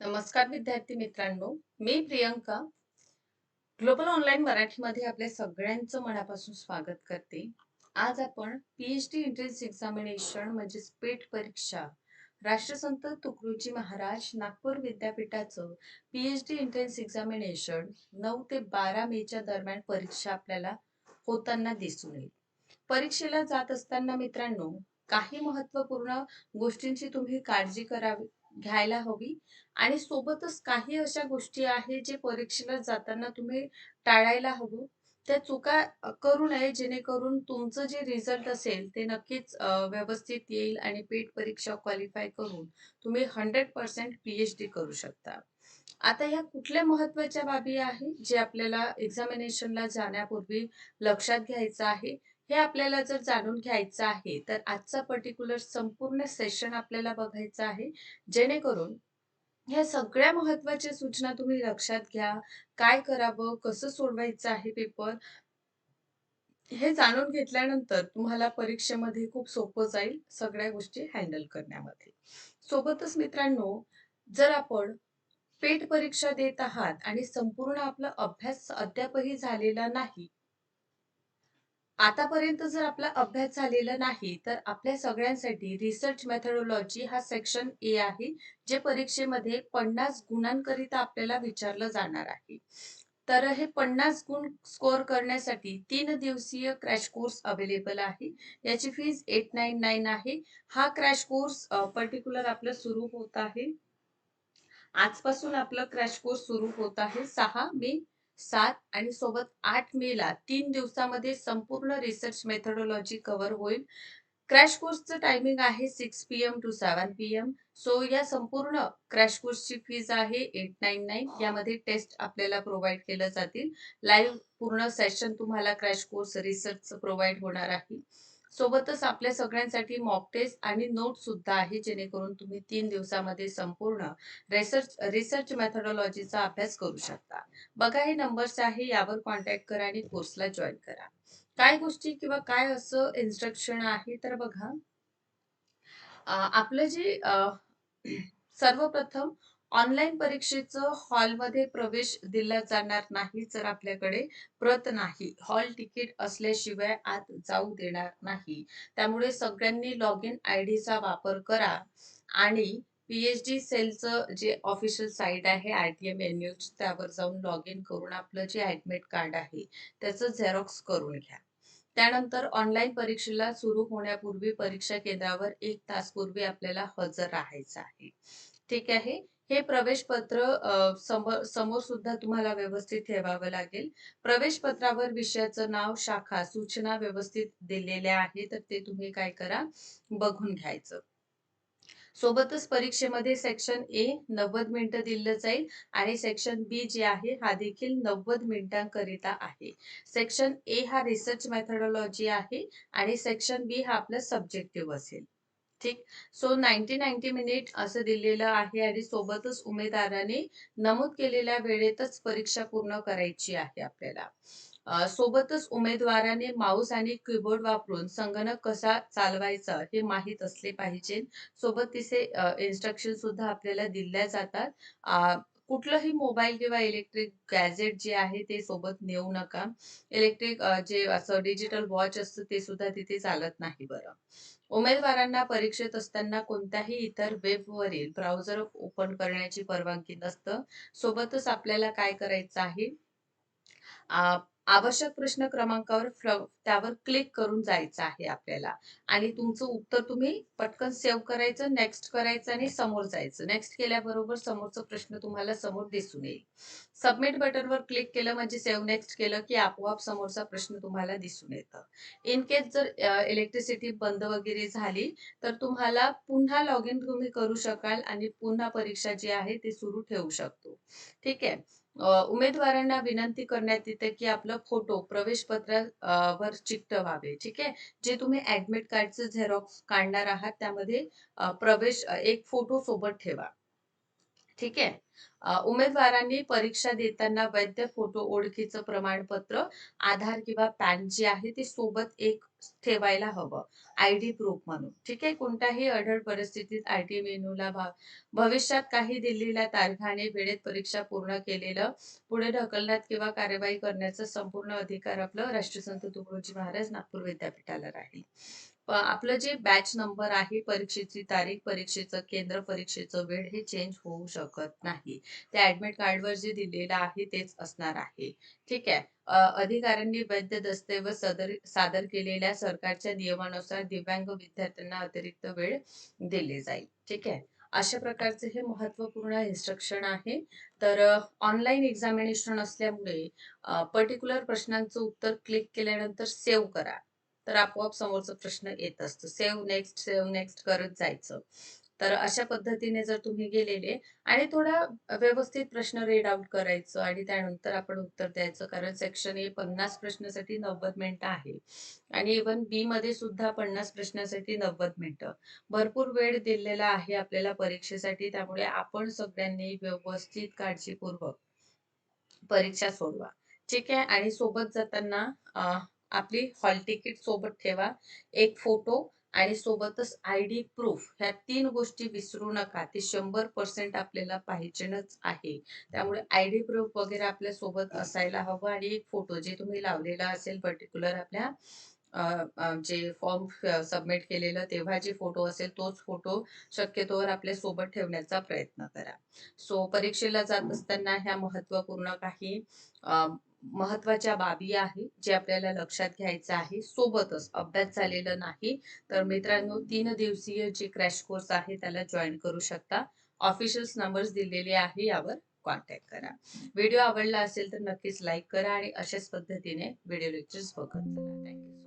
नमस्कार विद्यार्थी मित्रांनो, मी प्रियंका. ग्लोबल ऑनलाईन मराठीमध्ये आपल्या सगळ्यांचं मनापासून स्वागत करते. आज आपण पी-एच-डी एंट्रन्स एक्झामिनेशन म्हणजे पेट परीक्षा राष्ट्रसंत तुकडोजी महाराज नागपूर विद्यापीठाचं पी-एच-डी एंट्रन्स एक्झामिनेशन 9 ते 12 मेच्या दरम्यान परीक्षा आपल्याला होताना दिसून येईल. परीक्षेला जात असताना मित्रांनो, काही महत्त्वपूर्ण गोष्टींची तुम्ही काळजी घ्यायला हवी आणि सोबतच काही अशा गोष्टी आहेत जे परीक्षेला जाताना तुम्ही टाळायला हवं. त्या चुका करू नये जेणेकरून तुमचं जे रिझल्ट असेल ते नक्कीच व्यवस्थित येईल आणि पेट परीक्षा क्वालिफाय करून तुम्ही 100% पी-एच-डी करू शकता. आता ह्या कुठल्या महत्त्वाच्या बाबी आहेत जे आपल्याला एक्झामिनेशनला जाण्यापूर्वी लक्षात घ्यायचं आहे? हे आपल्याला जर जाणून घ्यायचं आहे, तर आजचा पर्टिक्युलर संपूर्ण सेशन आपल्याला बघायचा आहे. जेणेकरून ह्या सगळ्या महत्त्वाच्या सूचना तुम्ही लक्षात घ्या. काय करावं, कसं सोडवायचं आहे पेपर, हे जाणून घेतल्यानंतर तुम्हाला परीक्षेमध्ये खूप सोपं जाईल सगळ्या गोष्टी हँडल करण्यामध्ये. सोबतच मित्रांनो, जर आपण पेट परीक्षा देत आहात आणि संपूर्ण आपला अभ्यास अद्यापही झालेला नाही, आतापर्यंत जर आपला अभ्यास झालेला नाही, तर आपल्या सगळ्यांसाठी रिसर्च मेथोडॉलॉजी हा सेक्शन ए आहे, जे परीक्षेमध्ये 50 गुणांकरिता आपल्याला विचारलं जाणार आहे. तर हे 50 गुण स्कोअर करण्यासाठी 3 दिवसीय क्रॅश कोर्स अवेलेबल आहे. याची फीज 899 आहे. हा क्रॅश कोर्स पर्टिक्युलर आपलं सुरू होत आहे. आजपासून आपलं क्रॅश कोर्स सुरू होत आहे. 6 मे, 7 आणि सोबत 8 मेला 3 दिवसामध्ये संपूर्ण रिसर्च मेथोडॉलॉजी कव्हर होईल. क्रॅश कोर्सचं टायमिंग आहे 6 पी-एम टू 7 पी-एम. सो या संपूर्ण क्रॅश कोर्सची फीज आहे 899. यामध्ये टेस्ट आपल्याला प्रोव्हाईड केलं जातील. लाईव्ह पूर्ण सेशन तुम्हाला क्रॅश कोर्स रिसर्चचं प्रोव्हाईड होणार आहे. सोबतच आपल्या सगळ्यांसाठी मॉक टेस्ट आणि नोट सुद्धा आहे, जेणेकरून तुम्ही 3 दिवसामध्ये संपूर्ण रिसर्च मेथोडॉलॉजीचा अभ्यास करू शकता. बघा हे नंबर्स आहे, यावर कॉन्टॅक्ट करा आणि कोर्सला जॉईन करा. काय गोष्टी किंवा काय असं इन्स्ट्रक्शन आहे तर बघा, आपलं जे सर्वप्रथम ऑनलाईन परीक्षेचं हॉलमध्ये प्रवेश दिला जाणार नाही जर आपल्याकडे प्रत नाही. हॉल तिकीट असल्याशिवाय आत जाऊ देणार नाही. त्यामुळे सगळ्यांनी लॉग इन आयडीचा वापर करा आणि पी-एच-डी सेलचं जे ऑफिशियल साईट आहे आर-टी-एम एन-यू त्यावर जाऊन लॉग इन करून आपलं जे ॲडमिट कार्ड आहे त्याचं झेरॉक्स करून घ्या. त्यानंतर ऑनलाईन परीक्षेला सुरू होण्यापूर्वी परीक्षा केंद्रावर 1 तास पूर्वी आपल्याला हजर राहायचं आहे. ठीक आहे. हे प्रवेशपत्र समोर सुद्धा तुम्हाला व्यवस्थित ठेवावं लागेल. प्रवेशपत्रावर विषयाचं नाव, शाखा, सूचना व्यवस्थित दिलेल्या आहे, तर ते तुम्ही काय करा, बघून घ्यायचं. सोबतच परीक्षेमध्ये सेक्शन ए 90 मिनिटं दिलं जाईल आणि सेक्शन बी जे आहे हा देखील 90 मिनिटांकरिता आहे. सेक्शन ए हा रिसर्च मेथोडॉलॉजी आहे आणि सेक्शन बी हा आपला सब्जेक्टिव्ह असेल. ठीक. सो 90-90 मिनिट असं दिलेलं आहे आणि सोबतच उमेदवाराने नमूद केलेल्या वेळेतच परीक्षा पूर्ण करायची आहे आपल्याला. सोबतच उमेदवाराने माऊस आणि कीबोर्ड वापरून संगणक कसा चालवायचा हे माहीत असले पाहिजे. सोबत तिचे इन्स्ट्रक्शन सुद्धा आपल्याला दिल्या जातात. कुठलंही मोबाईल किंवा इलेक्ट्रिक गॅजेट जे आहे ते सोबत नेऊ नका. इलेक्ट्रिक जे असं डिजिटल वॉच असतं ते सुद्धा तिथे चालत नाही बरं. उमेदवारांना परीक्षेत असताना कोणत्याही इतर वेबवरील ब्राउझर ओपन करण्याची परवानगी नसतं. सोबतच आपल्याला काय करायचं आहे, आ, आवश्यक प्रश्न क्रमांकावर त्यावर क्लिक करून जायचं आहे आपल्याला आणि तुमचं उत्तर तुम्ही पटकन सेव्ह करायचं, नेक्स्ट करायचं आणि समोर जायचं. नेक्स्ट केल्याबरोबर समोरचा प्रश्न तुम्हाला समोर दिसून येईल. सबमिट बटनवर क्लिक केलं म्हणजे सेव्ह नेक्स्ट केलं की आपोआप समोरचा प्रश्न तुम्हाला दिसून येतं. इन केस जर इलेक्ट्रिसिटी बंद वगैरे झाली, तर तुम्हाला पुन्हा लॉग इन तुम्ही करू शकाल आणि पुन्हा परीक्षा जी आहे ती सुरू ठेवू शकतो. ठीक आहे. उमेदवारांना विनंती करण्यात येते की आपला फोटो प्रवेशपत्र वर चिकटवावे. ठीक आहे. जे तुम्ही ॲडमिट कार्डचं झेरॉक्स काढणार आहात त्यामध्ये एक फोटो सोबत ठेवा. ठीक आहे. उमेदवारांनी परीक्षा देताना वैध फोटो, ओळखीचं प्रमाणपत्र, आधार किंवा पॅन जे आहे ते सोबत एक ठेवायला हवं. आयडी प्रूफ म्हणून. ठीक आहे. कोणत्याही अढळ परिस्थितीत आयटी मेनूला भविष्यात काही दिलेल्या तारखा आणि वेळेत परीक्षा पूर्ण केलेलं पुढे ढकलण्यात किंवा कार्यवाही करण्याचा संपूर्ण अधिकार आपलं राष्ट्रसंत तुकडोजी महाराज नागपूर विद्यापीठाला राहील. आपलं जे बॅच नंबर आहे, परीक्षेची तारीख, परीक्षेचं केंद्र, परीक्षेचं वेळ हे चेंज होऊ शकत नाही. त्या ॲडमिट कार्डवर जे दिलेलं आहे तेच असणार आहे. ठीक आहे. अधिकाऱ्यांनी वैध दस्तऐवज सादर केलेल्या सरकारच्या नियमानुसार दिव्यांग विद्यार्थ्यांना अतिरिक्त वेळ दिली जाईल. ठीक आहे. अशा प्रकारचे हे महत्त्वपूर्ण इन्स्ट्रक्शन आहे. तर ऑनलाईन एक्झामिनेशन असल्यामुळे पर्टिक्युलर प्रश्नांचं उत्तर क्लिक केल्यानंतर सेव्ह करा. तर आपोआप समोरचा प्रश्न येत असतो. सेव्ह नेक्स्ट करत जायचं. तर अशा पद्धतीने जर तुम्ही गेलेले आणि थोडा व्यवस्थित प्रश्न रीड आउट करायचं आणि त्यानंतर आपण उत्तर द्यायचं. कारण सेक्शन ए 50 प्रश्नासाठी 90 मिनिटं आहे आणि इव्हन बीमध्ये सुद्धा 50 प्रश्नासाठी 90 मिनिटं. भरपूर वेळ दिलेला आहे आपल्याला परीक्षेसाठी. त्यामुळे आपण सगळ्यांनी व्यवस्थित काळजीपूर्वक परीक्षा सोडवा. ठीक आहे. आणि सोबत जाताना आपली हॉल तिकीट सोबत ठेवा. एक फोटो आणि सोबतच आयडी प्रूफ ह्या 3 गोष्टी विसरू नका. ते 100% आपल्याला पाहिजेनच आहे. त्यामुळे आयडी प्रूफ वगैरे आपल्या सोबत असायला हवं आणि एक फोटो जे तुम्ही लावलेला असेल पर्टिक्युलर आपल्या अ, जे फॉर्म सबमिट केलेलं तेव्हा जे फोटो असेल तोच फोटो शक्यतोवर आपल्या सोबत ठेवण्याचा प्रयत्न करा. सो परीक्षेला जात असताना ह्या महत्त्वपूर्ण काही अ, महत्त्वाच्या बाबी आहे, जे आपल्याला लक्षात घ्यायचं आहे. सोबतच अभ्यास झालेला नाही, तर मित्रांनो 3 दिवसीय जे क्रॅश कोर्स आहे त्याला जॉइन करू शकता. ऑफिशियल नंबर्स दिलेले आहे, यावर कॉन्टॅक्ट करा. व्हिडिओ आवडला असेल तर नक्कीच लाईक करा आणि अशाच पद्धतीने व्हिडिओ लेक्चर्स बघत चला. थँक